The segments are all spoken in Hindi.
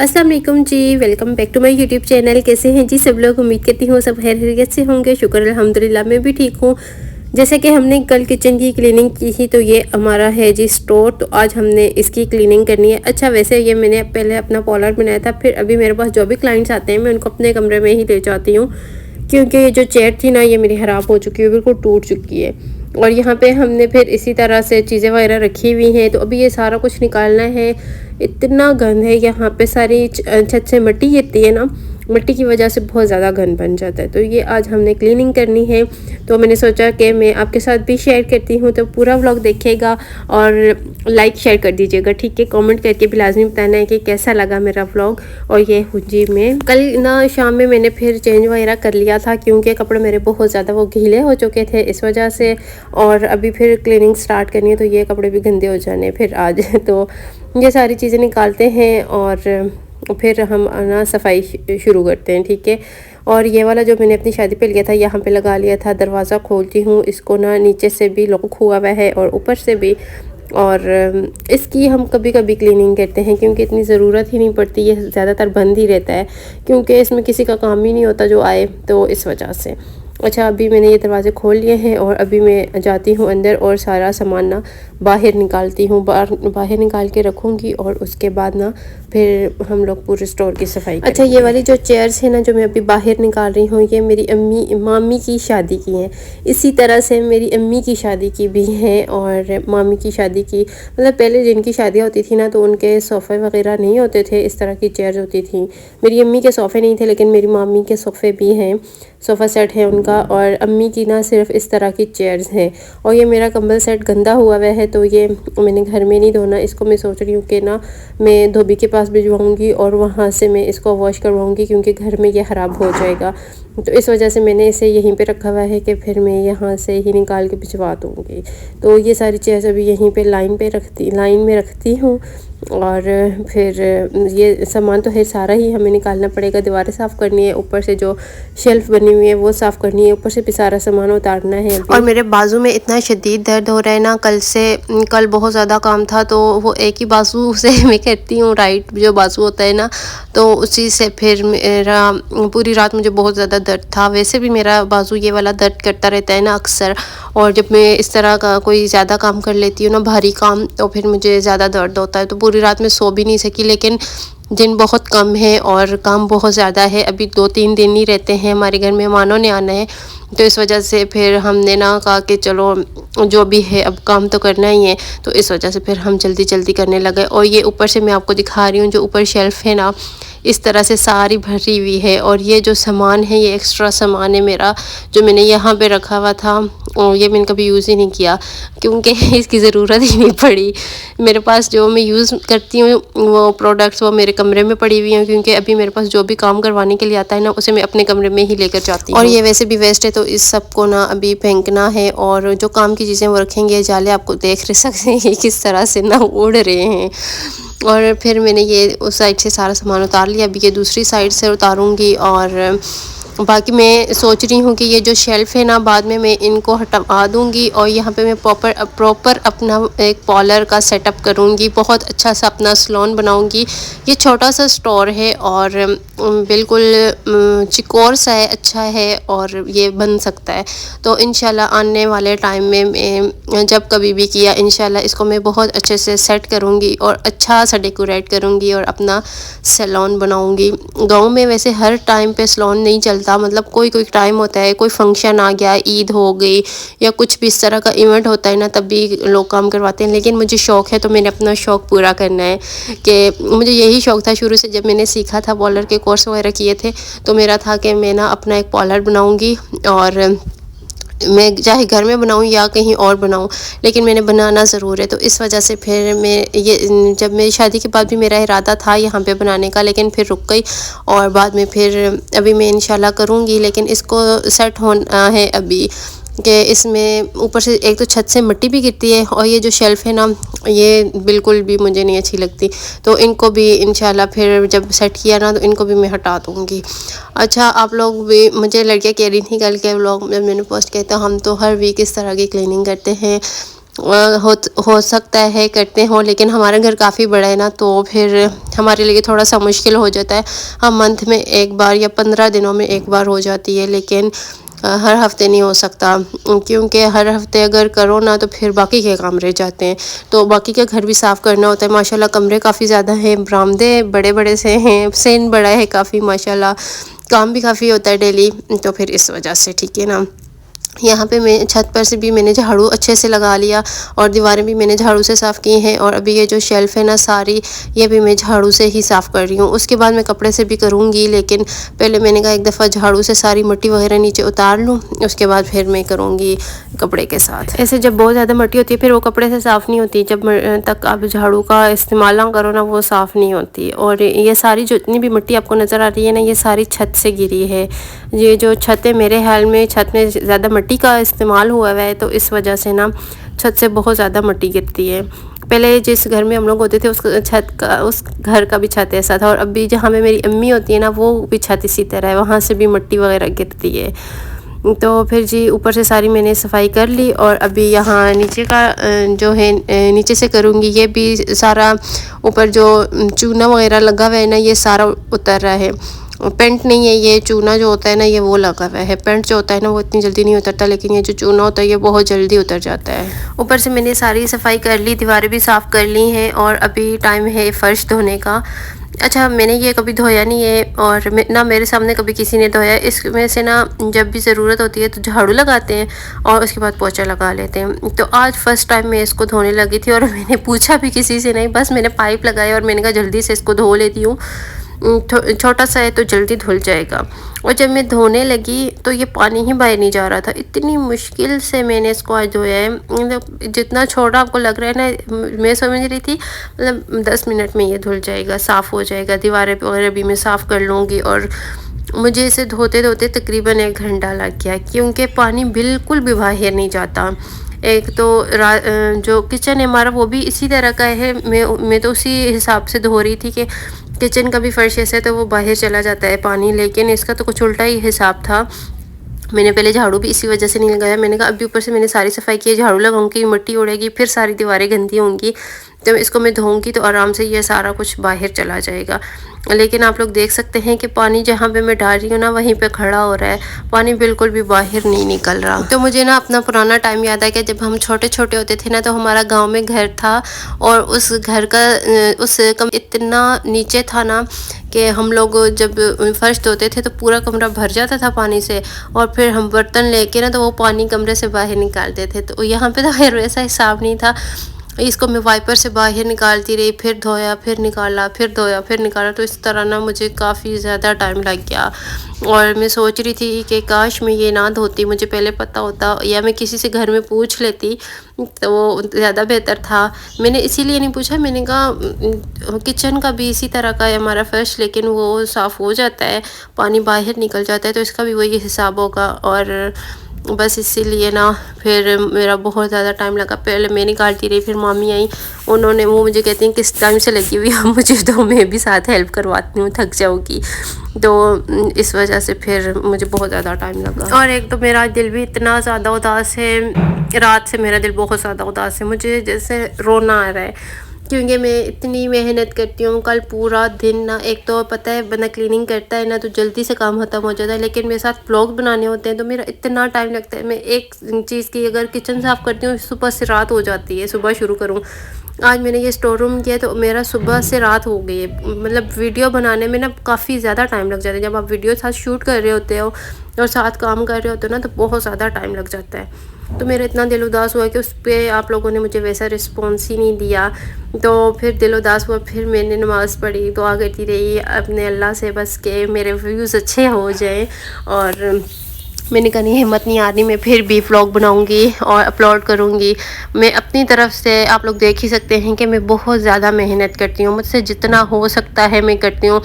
अस्सलाम वालेकुम जी, welcome back to my YouTube channel. कैसे हैं जी सब लोग? उम्मीद करती हूँ सब खैर खैरियत से होंगे। शुक्र अल्हम्दुलिल्लाह मैं भी ठीक हूँ। जैसे कि हमने कल किचन की क्लीनिंग की थी, तो ये हमारा है जी स्टोर। तो आज हमने इसकी क्लीनिंग करनी है। अच्छा, वैसे ये मैंने पहले अपना पॉलर बनाया था, फिर अभी मेरे पास जो भी क्लाइंट्स आते हैं मैं उनको अपने कमरे में ही ले जाती हूँ, क्योंकि ये जो चेयर थी ना ये मेरी ख़राब हो चुकी है, बिल्कुल टूट चुकी है। और यहाँ पे हमने फिर इसी तरह से चीज़ें वगैरह रखी हुई हैं। तो अभी ये सारा कुछ निकालना है। इतना गंद है यहाँ पे, सारी छत से मिट्टी गिरती है ना, मिट्टी की वजह से बहुत ज़्यादा गंद बन जाता है। तो ये आज हमने क्लीनिंग करनी है, तो मैंने सोचा कि मैं आपके साथ भी शेयर करती हूँ। तो पूरा व्लॉग देखिएगा और लाइक शेयर कर दीजिएगा, ठीक है? कमेंट करके भी लाजमी बताना है कि कैसा लगा मेरा व्लॉग। और ये हूँ जी मैं। कल ना शाम में मैंने फिर चेंज वगैरह कर लिया था, क्योंकि कपड़े मेरे बहुत ज़्यादा वो गीले हो चुके थे इस वजह से। और अभी फिर क्लीनिंग स्टार्ट करनी है, तो ये कपड़े भी गंदे हो जाने फिर आज। तो ये सारी चीज़ें निकालते हैं और फिर हम ना सफाई शुरू करते हैं, ठीक है? और ये वाला जो मैंने अपनी शादी पे लिया था यहाँ पे लगा लिया था। दरवाज़ा खोलती हूँ, इसको ना नीचे से भी लॉक हुआ हुआ है और ऊपर से भी। और इसकी हम कभी कभी क्लीनिंग करते हैं, क्योंकि इतनी ज़रूरत ही नहीं पड़ती, ये ज़्यादातर बंद ही रहता है, क्योंकि इसमें किसी का काम ही नहीं होता जो आए, तो इस वजह से। अच्छा, अभी मैंने ये दरवाज़े खोल लिए हैं और अभी मैं जाती हूँ अंदर और सारा सामान ना बाहर निकालती हूँ। बाहर निकाल के रखूँगी और उसके बाद ना फिर हम लोग पूरे स्टोर की सफाई करेंगे। अच्छा, ये वाली जो चेयर्स है ना जो मैं अभी बाहर निकाल रही हूँ, ये मेरी मामी की शादी की हैं। इसी तरह से मेरी अम्मी की शादी की भी हैं और मामी की शादी की, मतलब पहले जिनकी शादियाँ होती थी ना तो उनके सोफ़े वगैरह नहीं होते थे, इस तरह की चेयर्स होती थी। मेरी अम्मी के सोफ़े नहीं थे, लेकिन मेरी मामी के सोफ़े भी हैं, सोफ़ा सेट है उनका। और अम्मी की ना सिर्फ इस तरह की चेयर्स हैं। और ये मेरा कंबल सेट गंदा हुआ हुआ है, तो ये मैंने घर में नहीं धोना, इसको मैं सोच रही हूँ कि ना मैं धोबी के पास भिजवाऊँगी और वहाँ से मैं इसको वॉश करवाऊँगी, क्योंकि घर में ये ख़राब हो जाएगा। तो इस वजह से मैंने इसे यहीं पे रखा हुआ है कि फिर मैं यहाँ से ही निकाल के भिजवा दूँगी। तो ये सारी चेयर्स अभी यहीं पे लाइन में रखती हूँ। और फिर ये सामान तो है सारा ही हमें निकालना पड़ेगा। दीवारें साफ़ करनी है, ऊपर से जो शेल्फ बनी हुई है वो साफ़ करनी है, ऊपर से भी सारा सामान उतारना है। और मेरे बाजू में इतना शदीद दर्द हो रहा है ना, कल बहुत ज़्यादा काम था, तो वो एक ही बाजू से मैं करती हूँ, राइट जो बाजू होता है ना, तो उसी से फिर मेरा पूरी रात मुझे बहुत ज़्यादा दर्द था। वैसे भी मेरा बाजू ये वाला दर्द करता रहता है ना अक्सर, और जब मैं इस तरह का कोई ज़्यादा काम कर लेती हूँ ना, भारी काम, तो फिर मुझे ज़्यादा दर्द होता है। तो पूरी रात में सो भी नहीं सकी, लेकिन दिन बहुत कम है और काम बहुत ज़्यादा है। अभी 2-3 दिन ही रहते हैं, हमारे घर मेहमानों ने आना है, तो इस वजह से फिर हमने ना कहा कि चलो जो भी है अब काम तो करना ही है। तो इस वजह से फिर हम जल्दी जल्दी करने लगे। और ये ऊपर से मैं आपको दिखा रही हूँ, जो ऊपर शेल्फ़ है ना इस तरह से सारी भरी हुई है। और ये जो सामान है ये एक्स्ट्रा सामान है मेरा, जो मैंने यहाँ पे रखा हुआ था, और ये मैंने कभी यूज़ ही नहीं किया, क्योंकि इसकी ज़रूरत ही नहीं पड़ी। मेरे पास जो मैं यूज़ करती हूँ वो प्रोडक्ट्स वो मेरे कमरे में पड़ी हुई हैं, क्योंकि अभी मेरे पास जो भी काम करवाने के लिए आता है ना उसे मैं अपने कमरे में ही लेकर जाती हूँ। और ये वैसे भी वेस्ट है, तो इस सब को ना अभी फेंकना है। और जो काम की चीज़ें वो रखेंगे। जाले आपको देख सकते हैं किस तरह से ना उड़ रहे हैं। और फिर मैंने ये उस साइड से सारा सामान उतार लिया, अभी ये दूसरी साइड से उतारूँगी। और बाकी मैं सोच रही हूँ कि ये जो शेल्फ़ है ना बाद में मैं इनको हटवा दूँगी, और यहाँ पे मैं प्रॉपर अपना एक पॉलर का सेटअप करूँगी, बहुत अच्छा सा अपना सैलून बनाऊँगी। ये छोटा सा स्टोर है और बिल्कुल चिकोर सा है, अच्छा है और ये बन सकता है। तो इंशाल्लाह आने वाले टाइम में मैं जब कभी भी किया, इंशाल्लाह इसको मैं बहुत अच्छे से सेट करूँगी और अच्छा सा डेकोरेट करूँगी और अपना सैलून बनाऊँगी। गाँव में वैसे हर टाइम पे सैलून नहीं चलता, मतलब कोई कोई टाइम होता है, कोई फंक्शन आ गया, ईद हो गई या कुछ भी इस तरह का इवेंट होता है ना, तब भी लोग काम करवाते हैं। लेकिन मुझे शौक़ है, तो मैंने अपना शौक़ पूरा करना है। कि मुझे यही शौक़ था शुरू से, जब मैंने सीखा था, पॉलर के कोर्स वगैरह किए थे, तो मेरा था कि मैं ना अपना एक पॉलर बनाऊँगी, और मैं चाहे घर में बनाऊँ या कहीं और बनाऊँ, लेकिन मैंने बनाना ज़रूर है। तो इस वजह से फिर मैं ये जब मेरी शादी के बाद भी मेरा इरादा था यहाँ पे बनाने का, लेकिन फिर रुक गई। और बाद में फिर अभी मैं इंशाल्लाह करूँगी, लेकिन इसको सेट होना है अभी, कि इसमें ऊपर से एक तो छत से मिट्टी भी गिरती है, और ये जो शेल्फ़ है ना ये बिल्कुल भी मुझे नहीं अच्छी लगती। तो इनको भी इंशाल्लाह फिर जब सेट किया ना तो इनको भी मैं हटा दूँगी। अच्छा, आप लोग भी, मुझे लड़कियाँ कह रही थी कल के व्लॉग में मैंने पोस्ट किया था, हम तो हर वीक इस तरह की क्लीनिंग करते हैं। हो सकता है करते हों, लेकिन हमारा घर काफ़ी बड़ा है ना, तो फिर हमारे लिए थोड़ा सा मुश्किल हो जाता है। हम मंथ में एक बार या 15 दिनों में एक बार हो जाती है, लेकिन हर हफ्ते नहीं हो सकता, क्योंकि हर हफ्ते अगर करो ना तो फिर बाकी के काम रह जाते हैं। तो बाकी का घर भी साफ़ करना होता है। माशाल्लाह कमरे काफ़ी ज़्यादा हैं, बरामदे बड़े बड़े से हैं, सीन बड़ा है काफ़ी माशाल्लाह, काम भी काफ़ी होता है डेली, तो फिर इस वजह से ठीक है ना। यहाँ पे मैं छत पर से भी मैंने झाड़ू अच्छे से लगा लिया और दीवारें भी मैंने झाड़ू से साफ़ की हैं, और अभी ये जो शेल्फ़ है ना सारी, ये भी मैं झाड़ू से ही साफ़ कर रही हूँ। उसके बाद मैं कपड़े से भी करूँगी, लेकिन पहले मैंने कहा एक दफ़ा झाड़ू से सारी मिट्टी वगैरह नीचे उतार लूँ, उसके बाद फिर मैं करूँगी कपड़े के साथ। ऐसे जब बहुत ज़्यादा मिट्टी होती है फिर वो कपड़े से साफ़ नहीं होती, जब तक आप झाड़ू का इस्तेमाल ना करो ना वो साफ़ नहीं होती। और ये सारी जितनी भी मिट्टी आपको नज़र आ रही है ना, ये सारी छत से गिरी है। ये जो छत है, मेरे ख्याल में छत में ज़्यादा मिट्टी का इस्तेमाल हुआ है, तो इस वजह से ना छत से बहुत ज़्यादा मिट्टी गिरती है। पहले जिस घर में हम लोग होते थे उस घर का भी छत ऐसा था, और अभी जहाँ पे मेरी अम्मी होती है ना वो भी छत इसी तरह है, वहाँ से भी मिट्टी वगैरह गिरती है। तो फिर जी ऊपर से सारी मैंने सफाई कर ली, और अभी यहाँ नीचे का जो है नीचे से करूँगी। ये भी सारा ऊपर जो चूना वगैरह लगा हुआ है ना, ये सारा उतर रहा है। पेंट नहीं है, ये चूना जो होता है ना ये वो लगा हुआ है। पेंट जो होता है ना वो इतनी जल्दी नहीं उतरता, लेकिन ये जो चूना होता है ये बहुत जल्दी उतर जाता है। ऊपर से मैंने सारी सफाई कर ली, दीवारें भी साफ़ कर ली हैं, और अभी टाइम है फ़र्श धोने का। अच्छा, मैंने ये कभी धोया नहीं है, और ना मेरे सामने कभी किसी ने धोया। इसमें से ना जब भी ज़रूरत होती है तो झाड़ू लगाते हैं और उसके बाद पोछा लगा लेते हैं। तो आज फ़र्स्ट टाइम मैं इसको धोने लगी थी, और मैंने पूछा भी किसी से नहीं, बस मैंने पाइप लगाया और मैंने कहा जल्दी से इसको धो लेती हूँ, छोटा सा है तो जल्दी धुल जाएगा। और जब मैं धोने लगी तो ये पानी ही बाहर नहीं जा रहा था। इतनी मुश्किल से मैंने इसको आज धोया है, मतलब जितना छोटा आपको लग रहा है ना, मैं समझ रही थी मतलब 10 मिनट में ये धुल जाएगा, साफ़ हो जाएगा। दीवारें वगैरह भी मैं साफ़ कर लूँगी, और मुझे इसे धोते धोते तकरीबन 1 घंटा लग गया, क्योंकि पानी बिल्कुल भी बाहर नहीं जाता। एक तो जो किचन है हमारा वो भी इसी तरह का है। मैं तो उसी हिसाब से धो रही थी कि किचन का भी फर्श ऐसा है तो वो बाहर चला जाता है पानी, लेकिन इसका तो कुछ उल्टा ही हिसाब था। मैंने पहले झाड़ू भी इसी वजह से नहीं लगाया। मैंने कहा अभी ऊपर से मैंने सारी सफाई की है, झाड़ू लगाऊंगी, मिट्टी उड़ेगी, फिर सारी दीवारें गंदी होंगी, जब इसको मैं धोऊंगी तो आराम से ये सारा कुछ बाहर चला जाएगा। लेकिन आप लोग देख सकते हैं कि पानी जहाँ पे मैं डाल रही हूँ ना वहीं पे खड़ा हो रहा है, पानी बिल्कुल भी बाहर नहीं निकल रहा। तो मुझे ना अपना पुराना टाइम याद है कि जब हम छोटे छोटे होते थे ना, तो हमारा गांव में घर था, और उस घर का उस कम इतना नीचे था ना कि हम लोग जब फर्श धोते थे तो पूरा कमरा भर जाता था पानी से, और फिर हम बर्तन लेके ना तो वो पानी कमरे से बाहर निकालते थे। तो यहाँ पे तो खैर वैसा हिसाब नहीं था। इसको मैं वाइपर से बाहर निकालती रही, फिर धोया, फिर निकाला, फिर धोया, फिर निकाला, तो इस तरह ना मुझे काफ़ी ज़्यादा टाइम लग गया। और मैं सोच रही थी कि काश मैं ये ना धोती, मुझे पहले पता होता, या मैं किसी से घर में पूछ लेती तो वो ज़्यादा बेहतर था। मैंने इसीलिए नहीं पूछा, मैंने कहा किचन का भी इसी तरह का है हमारा फर्श, लेकिन वो साफ़ हो जाता है, पानी बाहर निकल जाता है, तो इसका भी वही हिसाब होगा। और बस इसीलिए ना फिर मेरा बहुत ज़्यादा टाइम लगा। पहले मैं निकालती रही, फिर मामी आई, उन्होंने वो मुझे कहती हैं किस टाइम से लगी हुई है मुझे, तो मैं भी साथ हेल्प करवाती हूँ, थक जाऊँगी, तो इस वजह से फिर मुझे बहुत ज़्यादा टाइम लगा। और एक तो मेरा दिल भी इतना ज़्यादा उदास है, रात से मेरा दिल बहुत ज़्यादा उदास है, मुझे जैसे रोना आ रहा है, क्योंकि मैं इतनी मेहनत करती हूँ। कल पूरा दिन ना, एक तो पता है बंदा क्लीनिंग करता है ना तो जल्दी से काम खत्म हो जाता है, लेकिन मेरे साथ व्लॉग बनाने होते हैं तो मेरा इतना टाइम लगता है। मैं एक चीज़ की अगर किचन साफ़ करती हूँ सुबह से रात हो जाती है, सुबह शुरू करूँ। आज मैंने ये स्टोर रूम किया तो मेरा सुबह से रात हो गई है। मतलब वीडियो बनाने में ना काफ़ी ज़्यादा टाइम लग जाता है। जब आप वीडियो साथ शूट कर रहे होते हो और साथ काम कर रहे होते हो ना, तो बहुत ज़्यादा टाइम लग जाता है। तो मेरा इतना दिल उदास हुआ कि उस पर आप लोगों ने मुझे वैसा रिस्पॉन्स ही नहीं दिया, तो फिर दिल उदास हुआ। फिर मैंने नमाज़ पढ़ी, दुआ करती रही अपने अल्लाह से बस के मेरे व्यूज़ अच्छे हो जाएं। और मैंने कहा नहीं, हिम्मत नहीं आ रही, मैं फिर भी व्लॉग बनाऊंगी और अपलोड करूंगी। मैं अपनी तरफ से, आप लोग देख ही सकते हैं कि मैं बहुत ज़्यादा मेहनत करती हूँ, मुझसे जितना हो सकता है मैं करती हूँ।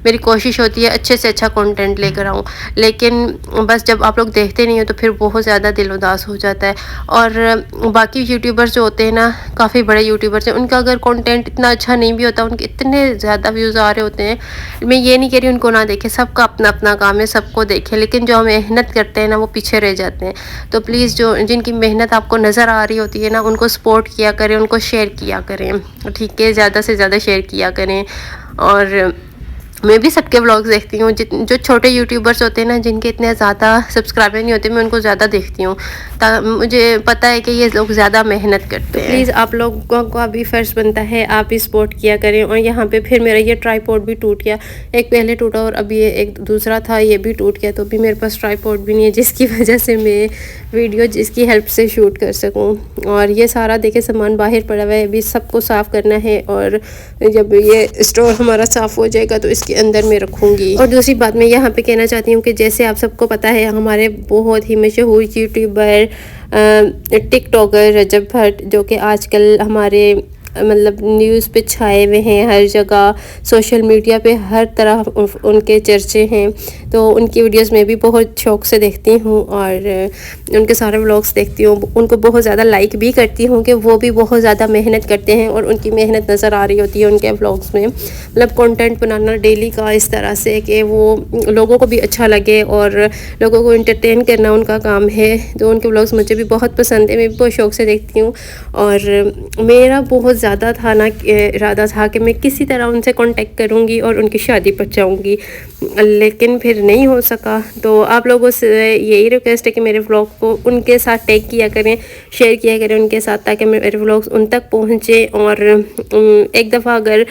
मेरी कोशिश होती है अच्छे से अच्छा कंटेंट लेकर आऊँ, लेकिन बस जब आप लोग देखते नहीं हो तो फिर बहुत ज़्यादा दिल उदास हो जाता है। और बाकी यूट्यूबर्स जो होते हैं ना, काफ़ी बड़े यूट्यूबर्स हैं, उनका अगर कंटेंट इतना अच्छा नहीं भी होता, उनके इतने ज़्यादा व्यूज़ आ रहे होते हैं। मैं ये नहीं कह रही उनको ना देखें, सबका अपना अपना काम है, सबको देखें, लेकिन जो मेहनत करते हैं ना वो पीछे रह जाते हैं। तो प्लीज़ जो जिनकी मेहनत आपको नज़र आ रही होती है ना, उनको सपोर्ट किया करें, उनको शेयर किया करें, ठीक है, ज़्यादा से ज़्यादा शेयर किया करें। और मैं भी सबके व्लॉग्स देखती हूँ, जो छोटे यूट्यूबर्स होते हैं ना, जिनके इतने ज़्यादा सब्सक्राइबर नहीं होते, मैं उनको ज़्यादा देखती हूँ। मुझे पता है कि ये लोग ज़्यादा मेहनत करते हैं। प्लीज़ आप लोगों का भी फ़र्ज़ बनता है, आप भी सपोर्ट किया करें। और यहाँ पे फिर मेरा ये ट्राईपॉड भी टूट गया, एक पहले टूटा और अभी ये एक दूसरा था, ये भी टूट गया। तो अभी मेरे पास ट्राईपॉड भी नहीं है, जिसकी वजह से मैं वीडियो जिसकी हेल्प से शूट कर सकूँ। और ये सारा देखे सामान बाहर पड़ा हुआ है, अभी सबको साफ़ करना है। और जब ये स्टोर हमारा साफ़ हो जाएगा तो इसके अंदर मैं रखूँगी। और दूसरी बात मैं यहाँ पे कहना चाहती हूँ कि जैसे आप सबको पता है, हमारे बहुत ही मशहूर यूट्यूबर टिकटॉकर रजब भट्ट, जो कि आजकल हमारे मतलब न्यूज़ पे छाए हुए हैं, हर जगह सोशल मीडिया पे हर तरह उनके चर्चे हैं। तो उनकी वीडियोस में भी बहुत शौक़ से देखती हूँ और उनके सारे व्लॉग्स देखती हूँ। उनको बहुत ज़्यादा लाइक भी करती हूँ कि वो भी बहुत ज़्यादा मेहनत करते हैं और उनकी मेहनत नज़र आ रही होती है उनके व्लॉग्स में। मतलब कंटेंट बनाना डेली का इस तरह से कि वो लोगों को भी अच्छा लगे और लोगों को एंटरटेन करना उनका काम है। तो उनके व्लॉग्स मुझे भी बहुत पसंद है, मैं भी बहुत शौक़ से देखती हूँ। और मेरा बहुत ज़्यादा था ना, इरादा था कि मैं किसी तरह उनसे कांटेक्ट करूँगी और उनकी शादी पर जाऊँगी, लेकिन फिर नहीं हो सका। तो आप लोगों से यही रिक्वेस्ट है कि मेरे व्लॉग को उनके साथ टैग किया करें, शेयर किया करें उनके साथ, ताकि मेरे व्लॉग्स उन तक पहुँचे। और एक दफ़ा अगर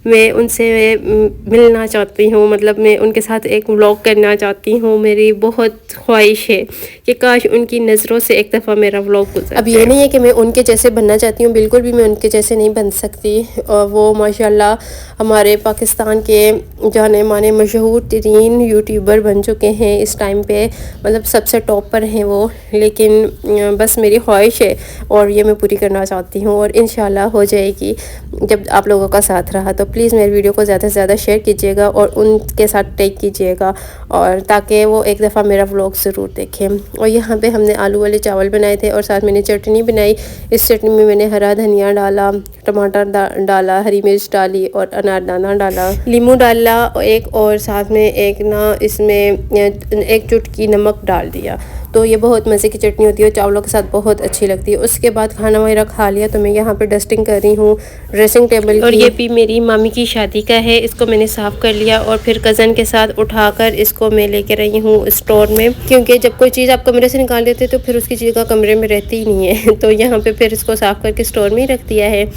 मैं उनसे मिलना चाहती हूँ, मतलब मैं उनके साथ एक व्लॉग करना चाहती हूँ। मेरी बहुत ख्वाहिश है कि काश उनकी नज़रों से एक दफ़ा मेरा व्लॉग गुजर। अब ये नहीं है कि मैं उनके जैसे बनना चाहती हूँ, बिल्कुल भी मैं उनके जैसे नहीं बन सकती। और वो माशाल्लाह हमारे पाकिस्तान के जाने माने मशहूर तरीन यूट्यूबर बन चुके हैं इस टाइम पे, मतलब सबसे टॉप पर हैं वो। लेकिन बस मेरी ख्वाहिश है और ये मैं पूरी करना चाहती हूँ, और इंशाल्लाह हो जाएगी जब आप लोगों का साथ रहा। तो प्लीज़ मेरी वीडियो को ज़्यादा से ज़्यादा शेयर कीजिएगा और उनके साथ टैग कीजिएगा, और ताकि वो एक दफ़ा मेरा व्लॉग ज़रूर देखें। और यहाँ पे हमने आलू वाले चावल बनाए थे और साथ मैंने चटनी बनाई। इस चटनी में मैंने हरा धनिया डाला, टमाटर डाला, हरी मिर्च डाली और अनारदाना डाला, नींबू डाला एक, और साथ में एक ना इसमें एक चुटकी नमक डाल दिया। तो ये बहुत मज़े की चटनी होती है, चावलों के साथ बहुत अच्छी लगती है। उसके बाद खाना वगैरह खा लिया तो मैं यहाँ पे डस्टिंग कर रही हूँ ड्रेसिंग टेबल की। और ये भी मेरी मामी की शादी का है, इसको मैंने साफ़ कर लिया और फिर कज़न के साथ उठाकर इसको मैं लेके रही हूँ स्टोर में, क्योंकि जब कोई चीज़ आप कमरे से निकाल देते तो फिर उसकी चीज़ का कमरे में रहती ही नहीं है। तो यहाँ पर फिर इसको साफ़ करके स्टोर में ही रख दिया है।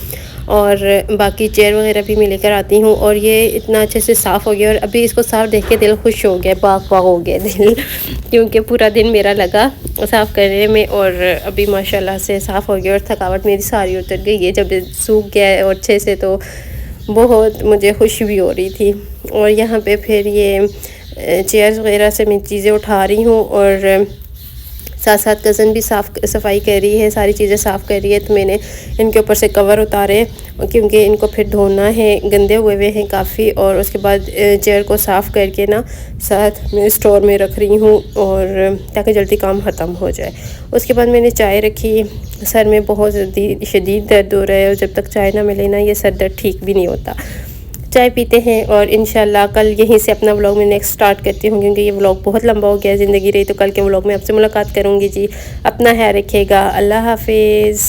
और बाकी चेयर वगैरह भी मैं लेकर आती हूँ। और ये इतना अच्छे से साफ़ हो गया, और अभी इसको साफ़ देख के दिल खुश हो गया, बाग बाग हो गया दिल, क्योंकि पूरा दिन मेरा लगा साफ़ करने में। और अभी माशाल्लाह से साफ़ हो गया और थकावट मेरी सारी उतर गई है जब सूख गया है और अच्छे से, तो बहुत मुझे खुशी भी हो रही थी। और यहाँ पे फिर ये चेयर्स वगैरह से मैं चीज़ें उठा रही हूँ, और साथ साथ कज़न भी सफाई कर रही है, सारी चीज़ें साफ़ कर रही है। तो मैंने इनके ऊपर से कवर उतारे, क्योंकि इनको फिर धोना है, गंदे हुए हुए हैं काफ़ी। और उसके बाद चेयर को साफ़ करके ना साथ में स्टोर में रख रही हूँ, और ताकि जल्दी काम ख़त्म हो जाए। उसके बाद मैंने चाय रखी, सर में बहुत शदीद दर्द हो रहा है, और जब तक चाय ना मिले ना ये सर दर्द ठीक भी नहीं होता। चाय पीते हैं और इंशाल्लाह कल यहीं से अपना व्लॉग मैं नेक्स्ट स्टार्ट करती हूँ, क्योंकि ये व्लॉग बहुत लंबा हो गया। ज़िंदगी रही तो कल के व्लॉग में आपसे मुलाकात करूँगी जी। अपना ख्याल रखिएगा, अल्लाह हाफिज़।